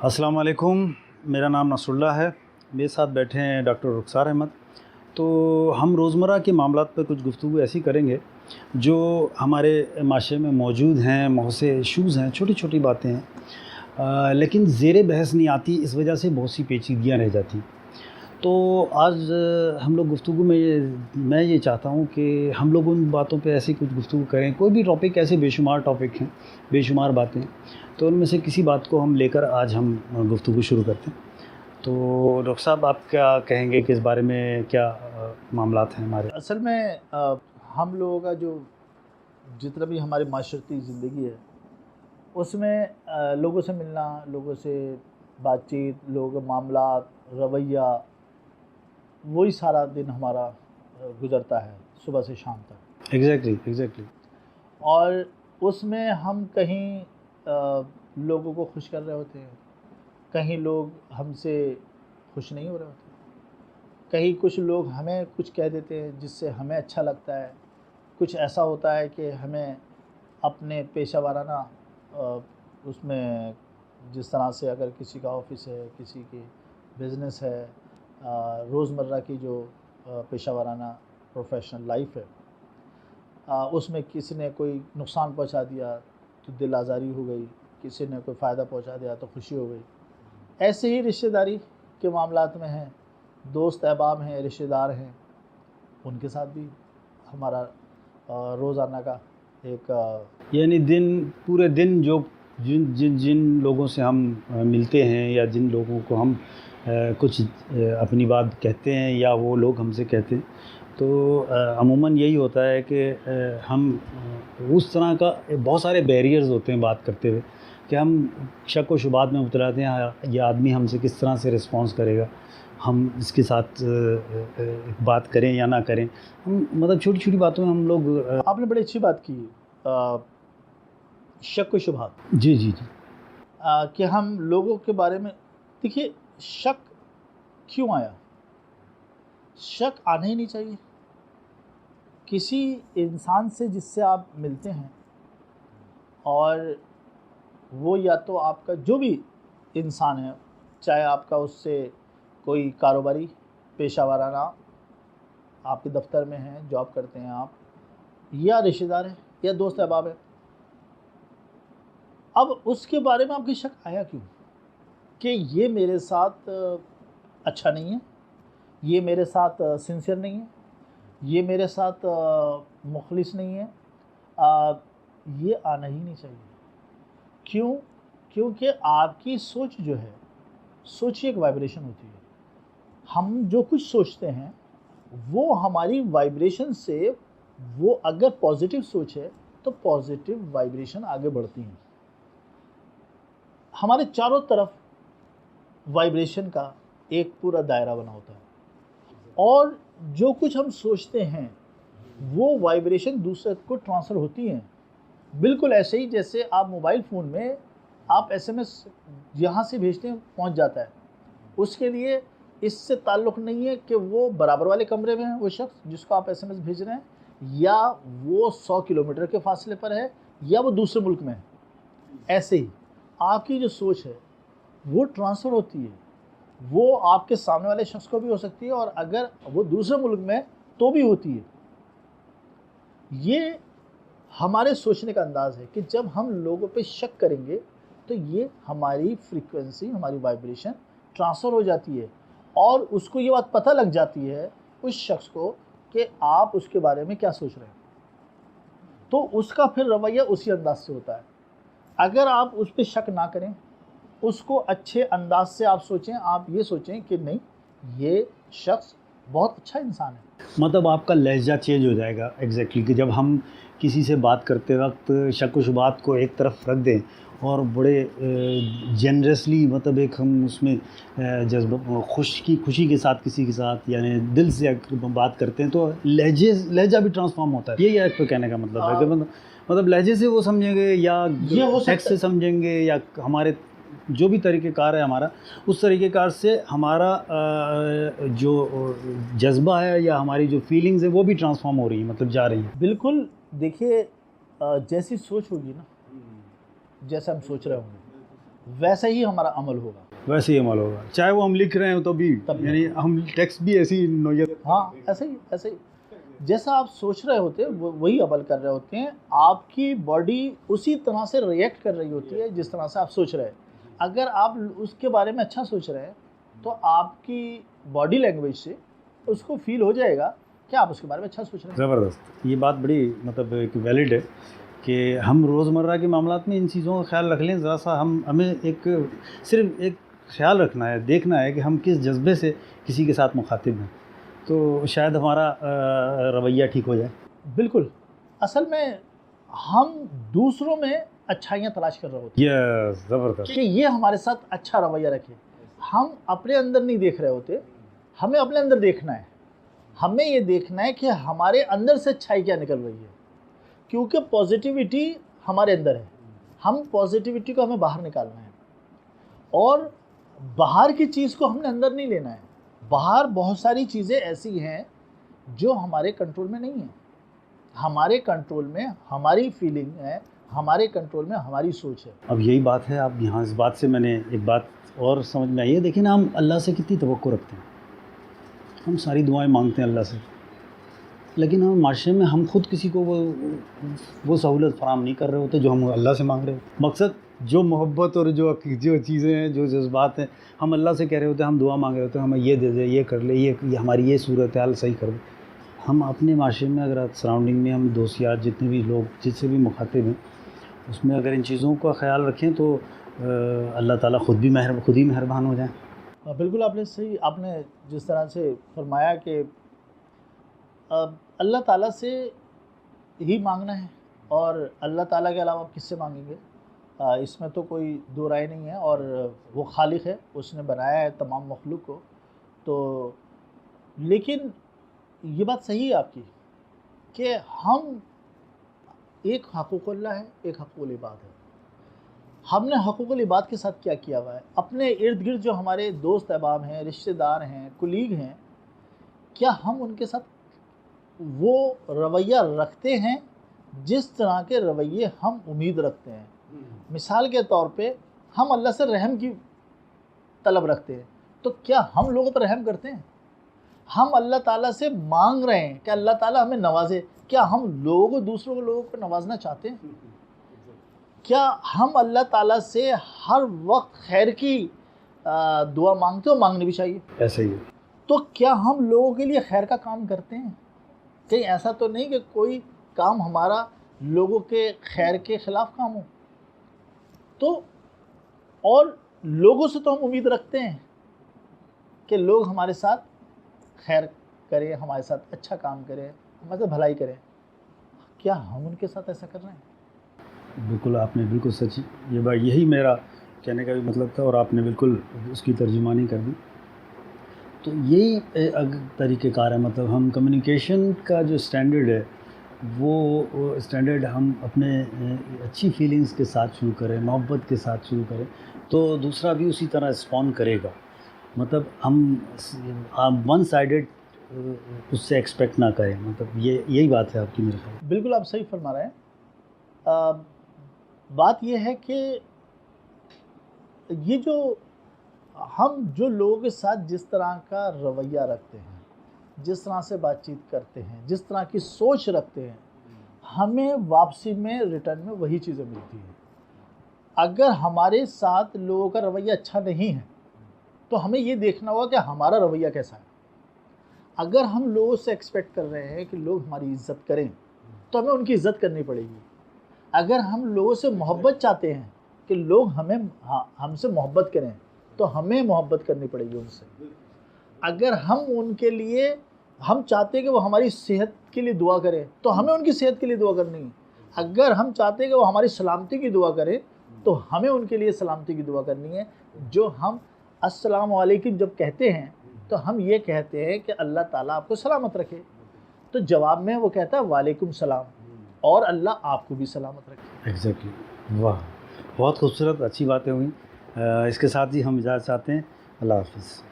अस्सलाम वालेकुम। मेरा नाम नसरुल्लाह है। मेरे साथ बैठे हैं डॉक्टर रुखसार अहमद। तो हम रोज़मर्रा के मामलात पर कुछ गुफ्तगू ऐसी करेंगे जो हमारे माशरे में मौजूद हैं, बहुत से इश्यूज़ हैं, छोटी-छोटी बातें हैं, लेकिन ज़ेरे बहस नहीं आती, इस वजह से बहुत सी पेचीदगियाँ रह जाती। तो आज हम लोग गुफ्तगू में मैं ये चाहता हूँ कि हम लोग उन बातों पे ऐसी कुछ गुफ्तगू करें। कोई भी टॉपिक, ऐसे बेशुमार टॉपिक हैं, बेशुमार बातें, तो उनमें से किसी बात को हम लेकर आज हम गुफ्तगू शुरू करते हैं। तो डॉक्टर साहब, आप क्या कहेंगे कि इस बारे में क्या मामलात हैं हमारे? असल में हम लोगों का जो जितना भी हमारी माशरती ज़िंदगी है उसमें लोगों से मिलना, लोगों से बातचीत, लोगों के मामलात, रवैया, वही सारा दिन हमारा गुज़रता है सुबह से शाम तक। एग्ज़ैक्टली। और उसमें हम कहीं लोगों को खुश कर रहे होते हैं, कहीं लोग हमसे खुश नहीं हो रहे होते, कहीं कुछ लोग हमें कुछ कह देते हैं जिससे हमें अच्छा लगता है, कुछ ऐसा होता है कि हमें अपने पेशा वाराना उसमें जिस तरह से अगर किसी का ऑफिस है, किसी की बिज़नेस है, रोज़मर्रा की जो पेशा वाराना प्रोफेशनल लाइफ है, उसमें किसी ने कोई नुकसान पहुंचा दिया तो दिल आज़ारी हो गई, किसी ने कोई फ़ायदा पहुंचा दिया तो खुशी हो गई। ऐसे ही रिश्तेदारी के मामलात में हैं, दोस्त अहबाब हैं, रिश्तेदार हैं, उनके साथ भी हमारा रोज़ाना का एक यानी पूरे दिन जो जिन जिन जिन लोगों से हम मिलते हैं या जिन लोगों को हम कुछ अपनी बात कहते हैं या वो लोग हमसे कहते हैं, तो अमूमन यही होता है कि हम उस तरह का बहुत सारे बैरियर्स होते हैं बात करते हुए कि हम शक व शुबात में उतराते हैं, ये आदमी हमसे किस तरह से रिस्पॉन्स करेगा, हम इसके साथ बात करें या ना करें। हम मतलब छोटी-छोटी बातों में हम लोग आपने बड़ी अच्छी बात की, शक व शुबहात, जी। कि हम लोगों के बारे में, देखिए शक क्यों आया? शक आना ही नहीं चाहिए। किसी इंसान से जिससे आप मिलते हैं और वो या तो आपका जो भी इंसान है, चाहे आपका उससे कोई कारोबारी पेशा वाराना आपके दफ्तर में है, जॉब करते हैं आप, या रिश्तेदार है या दोस्त अहबाब है, अब उसके बारे में आपकी शक आया क्यों? कि ये मेरे साथ अच्छा नहीं है, ये मेरे साथ सिंसियर नहीं है, ये मेरे साथ मुखलिस नहीं है, ये आना ही नहीं चाहिए। क्यों? क्योंकि आपकी सोच जो है, सोच एक वाइब्रेशन होती है। हम जो कुछ सोचते हैं वो हमारी वाइब्रेशन से, वो अगर पॉजिटिव सोच है तो पॉजिटिव वाइब्रेशन आगे बढ़ती हैं। हमारे चारों तरफ वाइब्रेशन का एक पूरा दायरा बना होता है और जो कुछ हम सोचते हैं वो वाइब्रेशन दूसरे को ट्रांसफ़र होती हैं। बिल्कुल ऐसे ही जैसे आप मोबाइल फ़ोन में आप एसएमएस यहाँ से भेजते हैं पहुँच जाता है, उसके लिए इससे ताल्लुक़ नहीं है कि वो बराबर वाले कमरे में है वो शख्स जिसको आप एसएमएस भेज रहे हैं, या वो 100 किलोमीटर के फासले पर है, या वो दूसरे मुल्क में है। ऐसे ही आपकी जो सोच है वो ट्रांसफ़र होती है, वो आपके सामने वाले शख्स को भी हो सकती है और अगर वो दूसरे मुल्क में तो भी होती है। ये हमारे सोचने का अंदाज़ है कि जब हम लोगों पे शक करेंगे तो ये हमारी फ्रीक्वेंसी, हमारी वाइब्रेशन ट्रांसफ़र हो जाती है और उसको ये बात पता लग जाती है उस शख्स को कि आप उसके बारे में क्या सोच रहे हैं, तो उसका फिर रवैया उसी अंदाज से होता है। अगर आप उस पर शक ना करें, उसको अच्छे अंदाज से आप सोचें, आप ये सोचें कि नहीं, ये शख्स बहुत अच्छा इंसान है। मतलब आपका लहजा चेंज हो जाएगा एग्जैक्टली कि जब हम किसी से बात करते वक्त शक व शुबात को एक तरफ रख दें और बड़े जनरसली, मतलब एक हम उसमें जज्बा खुशी के साथ किसी के साथ यानी दिल से बात करते हैं, तो लहजा भी ट्रांसफॉर्म होता है। यही आपको कहने का मतलब है कि मतलब लहजे से वो समझेंगे या टेक्स्ट से समझेंगे या हमारे जो भी तरीक़ेकार है हमारा, उस तरीक़ेकार से हमारा जो जज्बा है या हमारी जो फीलिंग्स है वो भी ट्रांसफॉर्म हो रही है, मतलब जा रही है। बिल्कुल। देखिए जैसी सोच होगी ना, जैसा हम सोच रहे होंगे वैसा ही हमारा अमल होगा। वैसे ही अमल होगा, चाहे वो हम लिख रहे हो तो भी, तब भी। यानी हम टेक्स्ट भी ऐसी नोयत। हाँ, ऐसे ही जैसा आप सोच रहे होते हैं वही अमल कर रहे होते हैं। आपकी बॉडी उसी तरह से रिएक्ट कर रही होती है जिस तरह से आप सोच रहे हैं। अगर आप उसके बारे में अच्छा सोच रहे हैं तो आपकी बॉडी लैंग्वेज से उसको फील हो जाएगा कि आप उसके बारे में अच्छा सोच रहे हैं। ज़बरदस्त, ये बात बड़ी मतलब एक वैलिड है कि हम रोज़मर्रा के मामलात में इन चीज़ों का ख्याल रख लें। ज़रा सा हमें एक सिर्फ एक ख्याल रखना है, देखना है कि हम किस जज्बे से किसी के साथ मुखातिब हैं, तो शायद हमारा रवैया ठीक हो जाए। बिल्कुल, असल में हम दूसरों में अच्छाइयाँ तलाश कर रहे होते हैं ये ज़बरदस्त। कि ये हमारे साथ अच्छा रवैया रखे। हम अपने अंदर नहीं देख रहे होते, हमें अपने अंदर देखना है। हमें ये देखना है कि हमारे अंदर से अच्छाई क्या निकल रही है, क्योंकि पॉजिटिविटी हमारे अंदर है। हम पॉजिटिविटी को हमें बाहर निकालना है और बाहर की चीज़ को हमने अंदर नहीं लेना है। बाहर बहुत सारी चीज़ें ऐसी हैं जो हमारे कंट्रोल में नहीं है। हमारे कंट्रोल में हमारी फीलिंग है, हमारे कंट्रोल में हमारी सोच है। अब यही बात है, आप यहाँ इस बात से मैंने एक बात और समझ में आई है। देखिए ना, हम अल्लाह से कितनी तवक्को रखते हैं, हम सारी दुआएं मांगते हैं अल्लाह से, लेकिन हम माशरे में हम खुद किसी को वो सहूलत फराम नहीं कर रहे होते जो हम अल्लाह से मांग रहे होते। मकसद जो मोहब्बत और जो चीज़ें हैं, जो जज्बात हैं, हम अल्लाह से कह रहे होते हैं, हम दुआ मांग रहे होते हैं, हमें ये दे दे, ये कर ले, ये हमारी ये सूरत हाल सही कर दे। हम अपने माशरे में अगर सराउंडिंग में हम दोस्त यार जितने भी लोग जिससे भी मुखातिब हैं, उसमें अगर इन चीज़ों का ख्याल रखें तो अल्लाह ताला खुद ही मेहरबान हो जाए। बिल्कुल, आपने जिस तरह से फरमाया कि अल्लाह ताला से ही मांगना है और अल्लाह ताला के अलावा आप किससे मांगेंगे? इसमें तो कोई दो राय नहीं है। और वो खालिक है, उसने बनाया है तमाम मखलूक को। तो लेकिन ये बात सही है आपकी कि हम एक हक़ूक़ुल्लाह है, एक हक़ूक़ुल इबाद है। हमने हक़ूक़ुल इबाद के साथ क्या किया हुआ है? अपने इर्द गिर्द जो हमारे दोस्त अहबाब हैं, रिश्तेदार हैं, कुलीग हैं, क्या हम उनके साथ वो रवैया रखते हैं जिस तरह के रवैये हम उम्मीद रखते हैं? मिसाल के तौर पे हम अल्लाह से रहम की तलब रखते हैं, तो क्या हम लोगों पर रहम करते हैं? हम अल्लाह ताला से मांग रहे हैं कि अल्लाह ताला हमें नवाजे, क्या हम दूसरों लोगों को नवाजना चाहते हैं? क्या हम अल्लाह ताला से हर वक्त खैर की दुआ मांगते हो? मांगनी भी चाहिए, ऐसे ही। तो क्या हम लोगों के लिए खैर का काम करते हैं? कहीं ऐसा तो नहीं कि कोई काम हमारा लोगों के खैर के ख़िलाफ़ काम हो? तो और लोगों से तो हम उम्मीद रखते हैं कि लोग हमारे साथ खैर करें, हमारे साथ अच्छा काम करें, हमारे साथ भलाई करें। क्या हम उनके साथ ऐसा कर रहे हैं? बिल्कुल, आपने बिल्कुल सच, यही मेरा कहने का भी मतलब था और आपने बिल्कुल उसकी तर्जुमानी कर दी। तो यही तरीक़ेकार है, मतलब हम कम्युनिकेशन का जो स्टैंडर्ड है वो स्टैंडर्ड हम अपने अच्छी फीलिंग्स के साथ शुरू करें, मोहब्बत के साथ शुरू करें, तो दूसरा भी उसी तरह रिस्पॉन्ड करेगा। मतलब हम वन साइडेड उससे एक्सपेक्ट ना करें, मतलब यही बात है आपकी मेरे ख्याल। बिल्कुल, आप सही फरमा रहे हैं। बात यह है कि ये हम जो लोगों के साथ जिस तरह का रवैया रखते हैं, जिस तरह से बातचीत करते हैं, जिस तरह की सोच रखते हैं, हमें वापसी में रिटर्न में वही चीज़ें मिलती हैं। अगर हमारे साथ लोगों का रवैया अच्छा नहीं है तो हमें ये देखना होगा कि हमारा रवैया कैसा है। अगर हम लोगों से एक्सपेक्ट कर रहे हैं कि लोग हमारी इज़्ज़त करें तो हमें उनकी इज़्ज़त करनी पड़ेगी। अगर हम लोगों से मोहब्बत चाहते हैं कि लोग हमसे मोहब्बत करें तो हमें मोहब्बत करनी पड़ेगी उनसे। अगर हम चाहते हैं कि वो हमारी सेहत के लिए दुआ करें तो हमें उनकी सेहत के लिए दुआ करनी है। अगर हम चाहते हैं कि वो हमारी सलामती की दुआ करें तो हमें उनके लिए सलामती की दुआ करनी है। जो हम अस्सलाम वालेकुम जब कहते हैं तो हम ये कहते हैं कि अल्लाह ताला आपको सलामत रखे, तो जवाब में वो कहता है वालेकुम सलाम और अल्लाह आपको भी सलामत रखे। एग्जैक्टली, वाह, बहुत खूबसूरत, अच्छी बातें हुई। इसके साथ ही हम इजाज़त चाहते हैं। अल्लाह हाफ़िज़।